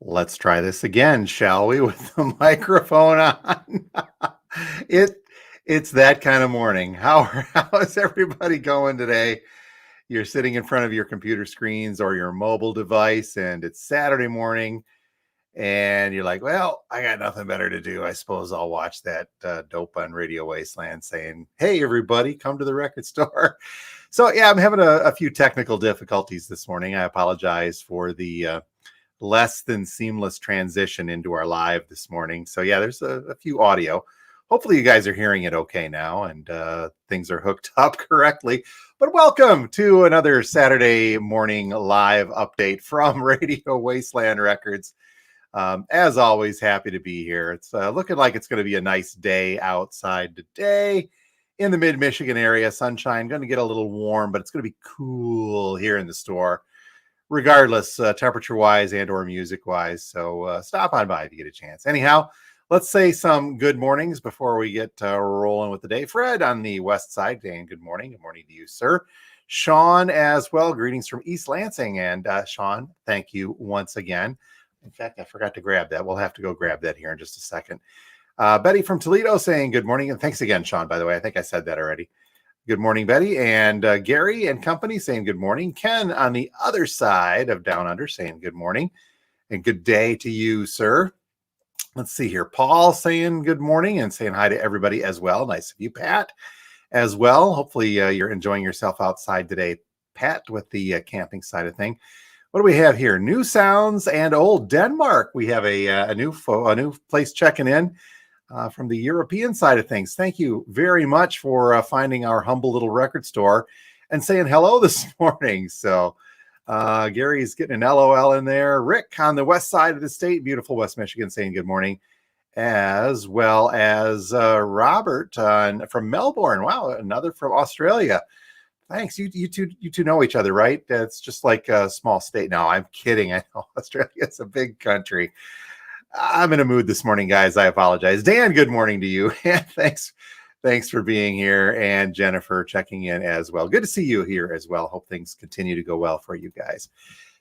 Let's try this again, shall we? With the microphone on. it it's that kind of morning. How is everybody going today? You're sitting in front of your computer screens or your mobile device, and it's Saturday morning, and you're like, "Well, I got nothing better to do. I suppose I'll watch that dope on Radio Wasteland saying, 'Hey, everybody, come to the record store.'" So yeah, I'm having a few technical difficulties this morning. I apologize for the less than seamless transition into our live this morning. So yeah, there's a few audio. Hopefully you guys are hearing it okay now and things are hooked up correctly. But welcome to another Saturday morning live update from Radio Wasteland Records. As always, happy to be here. It's looking like it's going to be a nice day outside today in the mid-Michigan area. Sunshine, going to get a little warm, but it's going to be cool here in the store regardless, temperature wise and or music wise. So stop on by if you get a chance. Anyhow, let's say some good mornings before we get rolling with the day. Fred on the west side, Dan, good morning. Good morning to you, sir. Sean as well. Greetings from East Lansing. And Sean, thank you once again. In fact, I forgot to grab that. We'll have to go grab that here in just a second. Betty from Toledo saying good morning. And thanks again, Sean, by the way. I think I said that already. Good morning, Betty. And Gary and company saying good morning. Ken on the other side of Down Under saying good morning. And good day to you, sir. Let's see here. Paul saying good morning and saying hi to everybody as well. Nice of you, Pat, as well. Hopefully you're enjoying yourself outside today, Pat, with the camping side of thing. What do we have here? New sounds and old Denmark. We have a new place checking in. From the European side of things. Thank you very much for finding our humble little record store and saying hello this morning. So Gary's getting an LOL in there. Rick on the west side of the state, beautiful West Michigan, saying good morning, as well as Robert from Melbourne. Wow, another from Australia. Thanks. You two know each other, right? It's just like a small state. No, I'm kidding. I know Australia's a big country. I'm in a mood this morning, guys. I apologize. Dan, good morning to you. And thanks for being here. And Jennifer checking in as well. Good to see you here as well. Hope things continue to go well for you guys.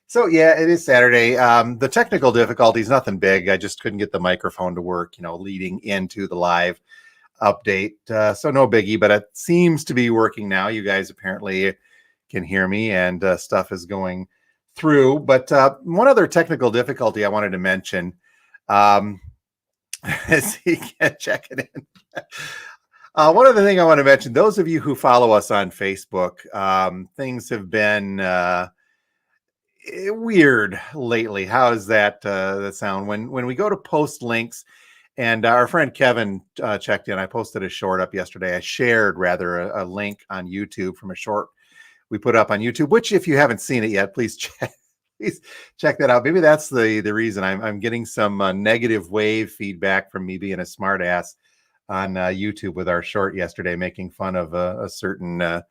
So yeah, it is Saturday. The technical difficulties, nothing big. I just couldn't get the microphone to work, leading into the live update. So no biggie, but it seems to be working now. You guys apparently can hear me and stuff is going through. But one other technical difficulty I wanted to mention, as he can check it in. One other thing I want to mention, those of you who follow us on Facebook, things have been weird lately. How does that sound? When we go to post links, and our friend Kevin checked in, I posted a short up yesterday. I shared rather a link on YouTube from a short we put up on YouTube, which if you haven't seen it yet, please check that out. Maybe that's the reason I'm getting some negative wave feedback from me being a smartass on YouTube with our short yesterday, making fun of a certain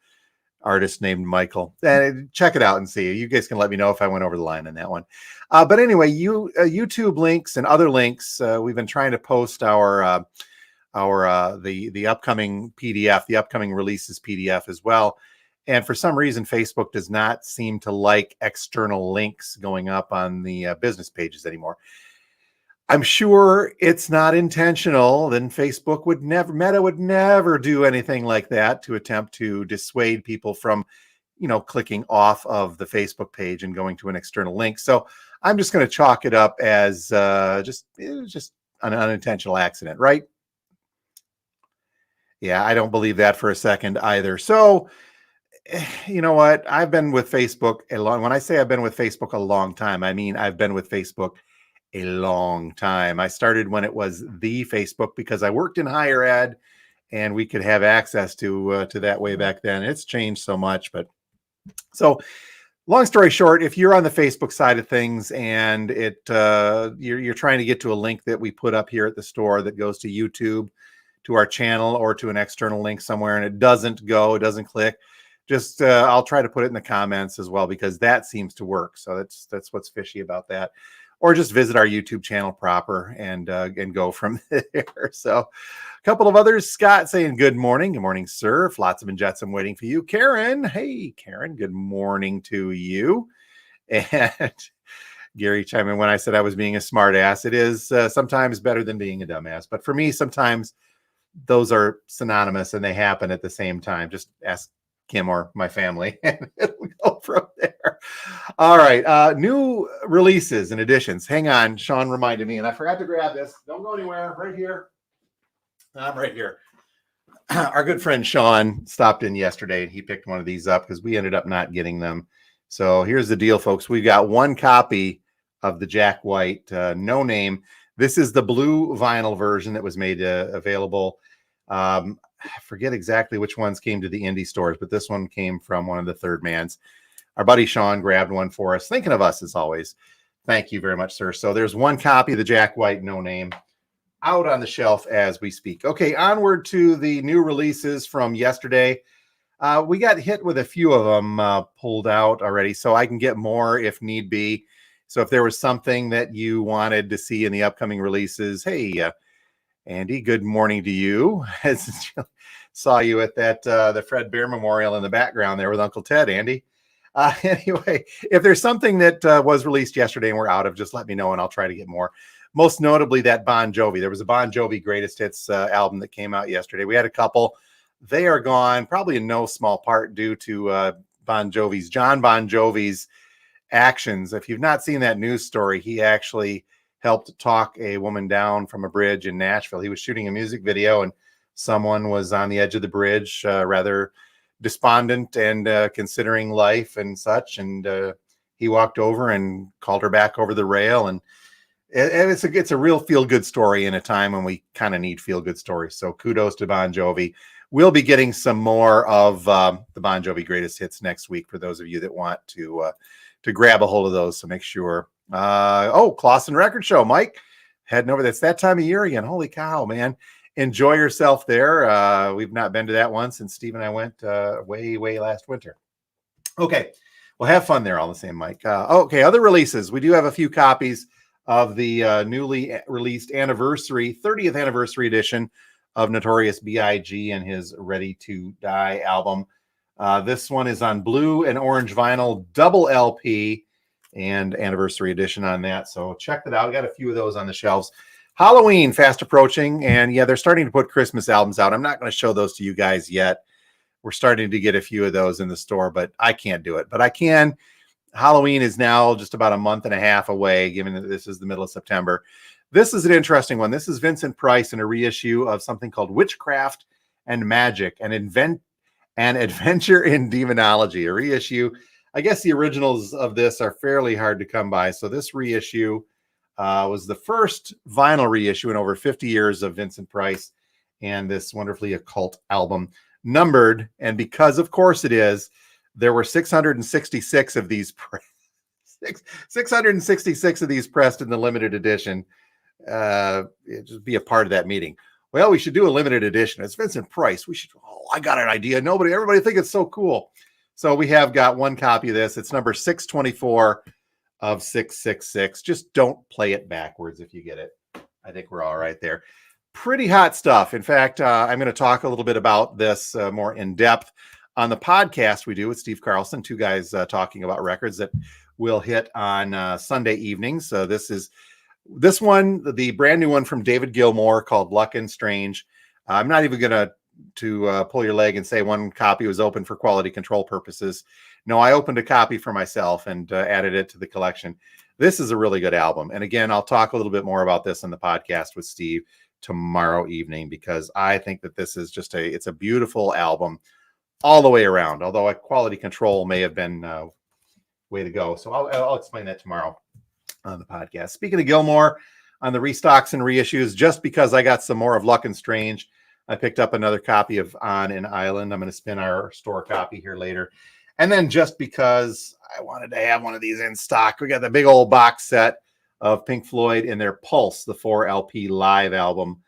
artist named Michael. Check it out and see. You guys can let me know if I went over the line on that one. But anyway, YouTube links and other links. We've been trying to post the upcoming PDF, the upcoming releases PDF as well. And for some reason, Facebook does not seem to like external links going up on the business pages anymore. I'm sure it's not intentional. Then Facebook Meta would never do anything like that to attempt to dissuade people from, clicking off of the Facebook page and going to an external link. So I'm just going to chalk it up as just an unintentional accident, right? Yeah, I don't believe that for a second either. So you know what? I've been with Facebook when I say I've been with Facebook a long time, I mean, I've been with Facebook a long time. I started when it was the Facebook because I worked in higher ed and we could have access to that way back then. It's changed so much, but so long story short, if you're on the Facebook side of things and you're trying to get to a link that we put up here at the store that goes to YouTube, to our channel, or to an external link somewhere, and it doesn't click, just I'll try to put it in the comments as well, because that seems to work. So that's what's fishy about that. Or just visit our YouTube channel proper and go from there. So a couple of others. Scott saying good morning. Good morning, sir. Flotsam and Jetsam waiting for you. Karen. Hey, Karen. Good morning to you. And Gary chimed in when I said I was being a smart ass. It is sometimes better than being a dumbass. But for me, sometimes those are synonymous and they happen at the same time. Just ask Kim or my family and it'll go from there. All right. New releases and editions. Hang on. Sean reminded me and I forgot to grab this. Don't go anywhere. Right here. I'm right here. Our good friend Sean stopped in yesterday and he picked one of these up because we ended up not getting them. So here's the deal, folks. We've got one copy of the Jack White No Name. This is the blue vinyl version that was made available. I forget exactly which ones came to the indie stores, but this one came from one of the Third Mans. Our buddy Sean grabbed one for us, thinking of us as always. Thank you very much, sir. So there's one copy of the Jack White No Name out on the shelf as we speak. Okay, onward to the new releases from yesterday. We got hit with a few of them pulled out already, so I can get more if need be. So if there was something that you wanted to see in the upcoming releases, hey, Andy, good morning to you. Saw you at that the Fred Bear Memorial in the background there with Uncle Ted, Andy. Anyway, if there's something that was released yesterday and we're out of, just let me know and I'll try to get more. Most notably, that Bon Jovi. There was a Bon Jovi Greatest Hits album that came out yesterday. We had a couple. They are gone, probably in no small part due to John Bon Jovi's actions. If you've not seen that news story, he actually helped talk a woman down from a bridge in Nashville. He was shooting a music video and someone was on the edge of the bridge, rather despondent and considering life and such. And he walked over and called her back over the rail. And it's a real feel-good story in a time when we kind of need feel-good stories. So kudos to Bon Jovi. We'll be getting some more of the Bon Jovi Greatest Hits next week for those of you that want to grab a hold of those. So make sure. Clausen Record Show, Mike, heading over. That's that time of year again. Holy cow, man. Enjoy yourself there. We've not been to that one since Steve and I went way last winter. Okay. Well, have fun there all the same, Mike. Okay. Other releases. We do have a few copies of the newly released 30th anniversary edition of Notorious B.I.G. and his Ready to Die album. This one is on blue and orange vinyl, double LP, and anniversary edition on that. So check that out. We got a few of those on the shelves. Halloween fast approaching, and yeah, they're starting to put Christmas albums out. I'm not going to show those to you guys yet. We're starting to get a few of those in the store, but I can't do it. But I can. Halloween is now just about a month and a half away, given that this is the middle of September. This is an interesting one. This is Vincent Price in a reissue of something called Witchcraft and Magic, an adventure in demonology, a reissue. I guess the originals of this are fairly hard to come by. So this reissue was the first vinyl reissue in over 50 years of Vincent Price and this wonderfully occult album, numbered. And because, of course, it is, there were 666 of these 666 of these pressed in the limited edition. Just be a part of that meeting. Well, we should do a limited edition. It's Vincent Price. I got an idea. Everybody think it's so cool. So we have got one copy of this. It's number 624 of 666. Just don't play it backwards if you get it. I think we're all right there. Pretty hot stuff. In fact, I'm going to talk a little bit about this more in depth on the podcast we do with Steve Carlson, two guys talking about records that will hit on Sunday evenings. So this one, the brand new one from David Gilmour called Luck and Strange. I'm not even going to pull your leg and say one copy was open for quality control purposes. No, I opened a copy for myself and added it to the collection. This is a really good album. And again, I'll talk a little bit more about this on the podcast with Steve tomorrow evening, because I think that this is it's a beautiful album all the way around, although a quality control may have been way to go. So I'll explain that tomorrow on the podcast. Speaking of Gilmour, on the restocks and reissues, just because I got some more of Luck and Strange, I picked up another copy of On an Island. I'm going to spin our store copy here later. And then just because I wanted to have one of these in stock, we got the big old box set of Pink Floyd in their Pulse, the 4 LP live album.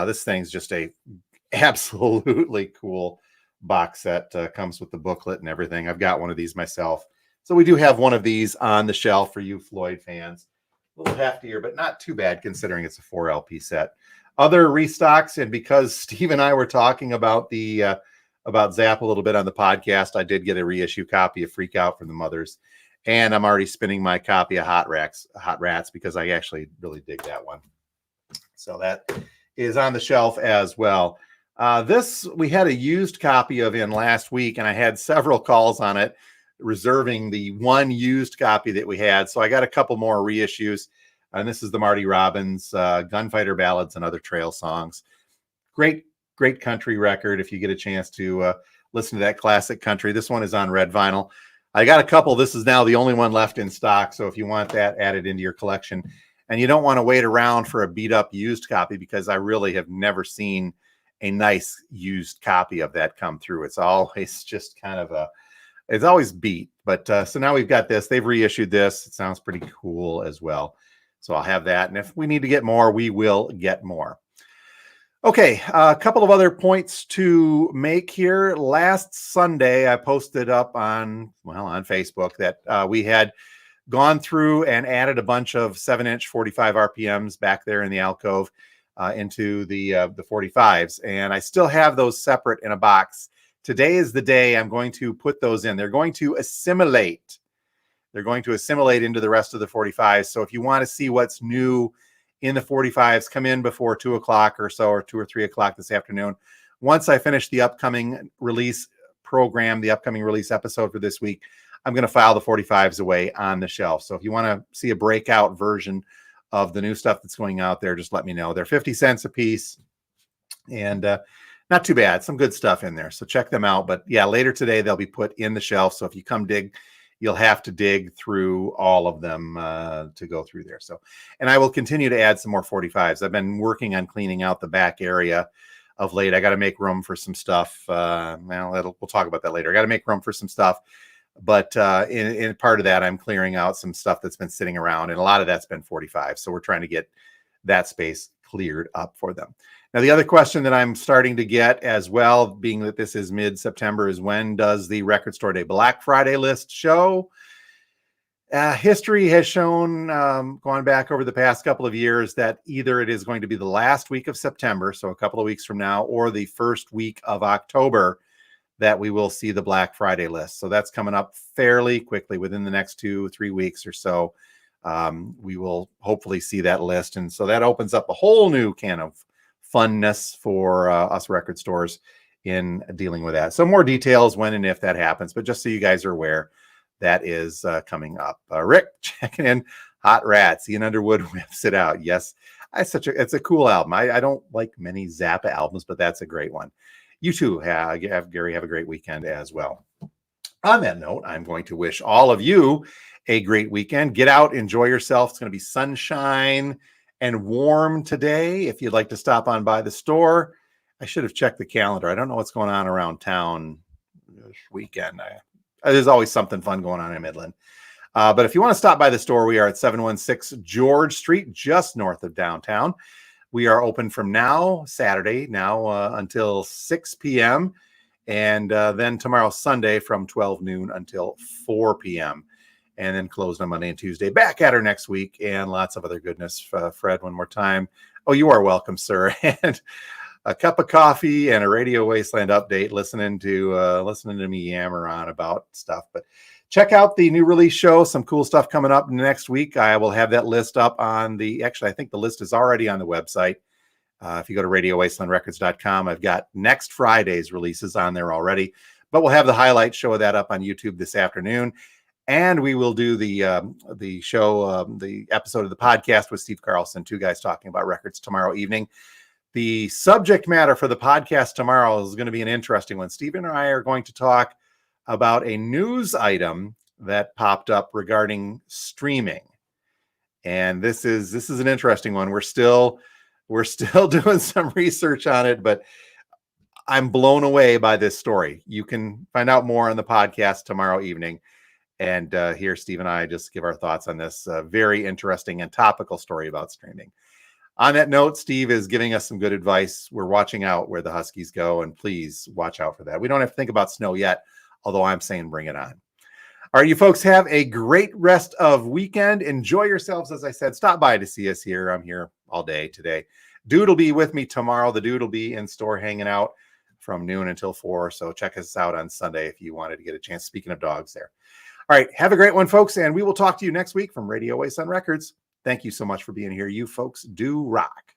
This thing's just a absolutely cool box set. Comes with the booklet and everything. I've got one of these myself. So we do have one of these on the shelf for you Floyd fans. A little heftier, but not too bad considering it's a 4 LP set. Other restocks, and because Steve and I were talking about about Zap a little bit on the podcast, I did get a reissue copy of Freak Out from the Mothers. And I'm already spinning my copy of Hot Rats because I actually really dig that one. So that is on the shelf as well. This we had a used copy of in last week, and I had several calls on it, reserving the one used copy that we had. So I got a couple more reissues, and this is the Marty Robbins Gunfighter Ballads and Other Trail Songs. Great country record if you get a chance to listen to that classic country. This one is on red vinyl. I got a couple. This is now the only one left in stock. So if you want that added into your collection, and you don't want to wait around for a beat up used copy, because I really have never seen a nice used copy of that come through. It's always just kind of it's always beat. But so now we've got this. They've reissued this. It sounds pretty cool as well. So I'll have that. And if we need to get more, we will get more. Okay, a couple of other points to make here. Last Sunday, I posted up on Facebook that we had gone through and added a bunch of 7-inch 45 RPMs back there in the alcove into the 45s, and I still have those separate in a box. Today is the day I'm going to put those in. They're going to assimilate. They're going to assimilate into the rest of the 45s. So if you want to see what's new in the 45s, come in before 2 o'clock or so, or 2 or 3 o'clock this afternoon. Once I finish the upcoming release program, the upcoming release episode for this week, I'm going to file the 45s away on the shelf. So if you want to see a breakout version of the new stuff that's going out there, just let me know. They're 50 cents a piece, and not too bad. Some good stuff in there. So check them out. But yeah, later today, they'll be put in the shelf. So if you come dig, you'll have to dig through all of them to go through there. So, and I will continue to add some more 45s. I've been working on cleaning out the back area of late. I got to make room for some stuff. We'll talk about that later. I got to make room for some stuff. But in part of that, I'm clearing out some stuff that's been sitting around, and a lot of that's been 45. So we're trying to get that space cleared up for them. Now, the other question that I'm starting to get as well, being that this is mid-September, is when does the Record Store Day Black Friday list show? History has shown, going back over the past couple of years, that either it is going to be the last week of September, so a couple of weeks from now, or the first week of October, that we will see the Black Friday list. So that's coming up fairly quickly within the next 2-3 weeks or so. We will hopefully see that list. And so that opens up a whole new can of funness for us record stores in dealing with that. So more details when and if that happens, but just so you guys are aware, that is coming up. Rick checking in. Hot Rats. Ian Underwood whips it out. Yes, it's a cool album. I don't like many Zappa albums, but that's a great one. You too, Gary, have a great weekend as well. On that note, I'm going to wish all of you a great weekend. Get out, enjoy yourself. It's going to be sunshine and warm today. If you'd like to stop on by the store, I should have checked the calendar. I don't know what's going on around town this weekend. There's always something fun going on in Midland. But if you want to stop by the store, we are at 716 George Street, just north of downtown. We are open from Saturday, until 6 p.m. And then tomorrow, Sunday, from 12 noon until 4 p.m. And then closed on Monday and Tuesday. Back at her next week, and lots of other goodness. Fred, one more time. Oh, you are welcome, sir. And a cup of coffee and a Radio Wasteland update, listening to me yammer on about stuff. But check out the new release show. Some cool stuff coming up next week. I will have that list up on I think the list is already on the website. If you go to RadioWastelandRecords.com, I've got next Friday's releases on there already. But we'll have the highlight show of that up on YouTube this afternoon. And we will do the show, the episode of the podcast with Steve Carlson, two guys talking about records, tomorrow evening. The subject matter for the podcast tomorrow is going to be an interesting one. Steve and I are going to talk about a news item that popped up regarding streaming. And this is an interesting one. We're still doing some research on it, but I'm blown away by this story. You can find out more on the podcast tomorrow evening. And here, Steve and I just give our thoughts on this very interesting and topical story about streaming. On that note, Steve is giving us some good advice. We're watching out where the Huskies go, and please watch out for that. We don't have to think about snow yet, although I'm saying bring it on. All right, you folks, have a great rest of weekend. Enjoy yourselves. As I said, stop by to see us here. I'm here all day today. Dude will be with me tomorrow. The Dude will be in store hanging out from noon until 4. So check us out on Sunday if you wanted to get a chance. Speaking of dogs there. All right. Have a great one, folks. And we will talk to you next week from Radio Wasteland Records. Thank you so much for being here. You folks do rock.